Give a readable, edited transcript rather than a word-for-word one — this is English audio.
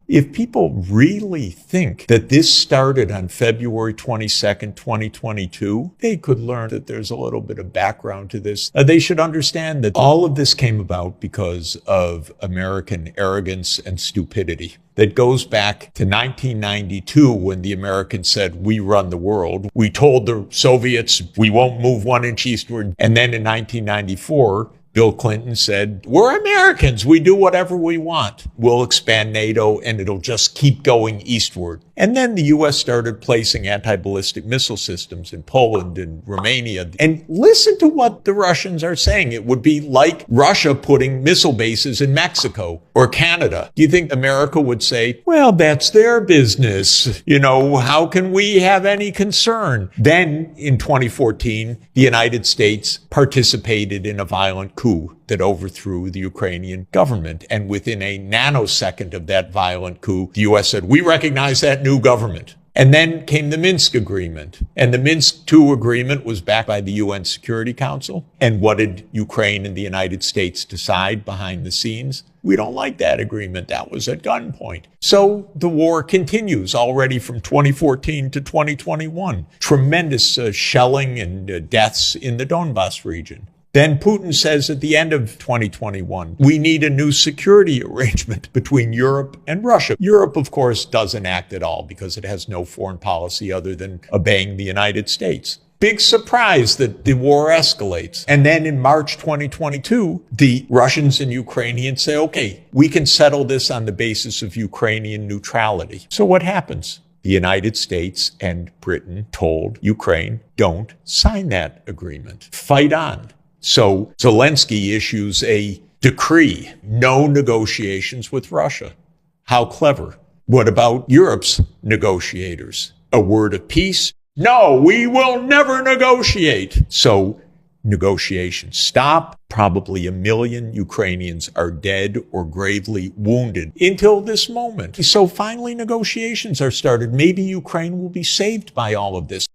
If people really think that this started on February 22nd, 2022, they could learn that there's a little bit of background to this. They should understand that all of this came about because of American arrogance and stupidity. That goes back to 1992 when the Americans said, we run the world. We told the Soviets we won't move 1 inch eastward. And then in 1994, Bill Clinton said, we're Americans. We do whatever we want. We'll expand NATO and it'll just keep going eastward. And then the U.S. started placing anti-ballistic missile systems in Poland and Romania. And listen to what the Russians are saying. It would be like Russia putting missile bases in Mexico or Canada. Do you think America would say, well, that's their business. How can we have any concern? Then in 2014, the United States participated in a violent coup that overthrew the Ukrainian government. And within a nanosecond of that violent coup, the U.S. said, we recognize that new government. And then came the Minsk Agreement. And the Minsk II agreement was backed by the UN Security Council. And what did Ukraine and the United States decide behind the scenes? We don't like that agreement. That was at gunpoint. So the war continues already from 2014 to 2021. Tremendous shelling and deaths in the Donbas region. Then Putin says at the end of 2021, we need a new security arrangement between Europe and Russia. Europe, of course, doesn't act at all because it has no foreign policy other than obeying the United States. Big surprise that the war escalates. And then in March 2022, the Russians and Ukrainians say, okay, we can settle this on the basis of Ukrainian neutrality. So what happens? The United States and Britain told Ukraine, don't sign that agreement. Fight on. So Zelensky issues a decree, no negotiations with Russia. How clever. What about Europe's negotiators? A word of peace? No, we will never negotiate. So negotiations stop. Probably 1 million Ukrainians are dead or gravely wounded until this moment. So finally negotiations are started. Maybe Ukraine will be saved by all of this.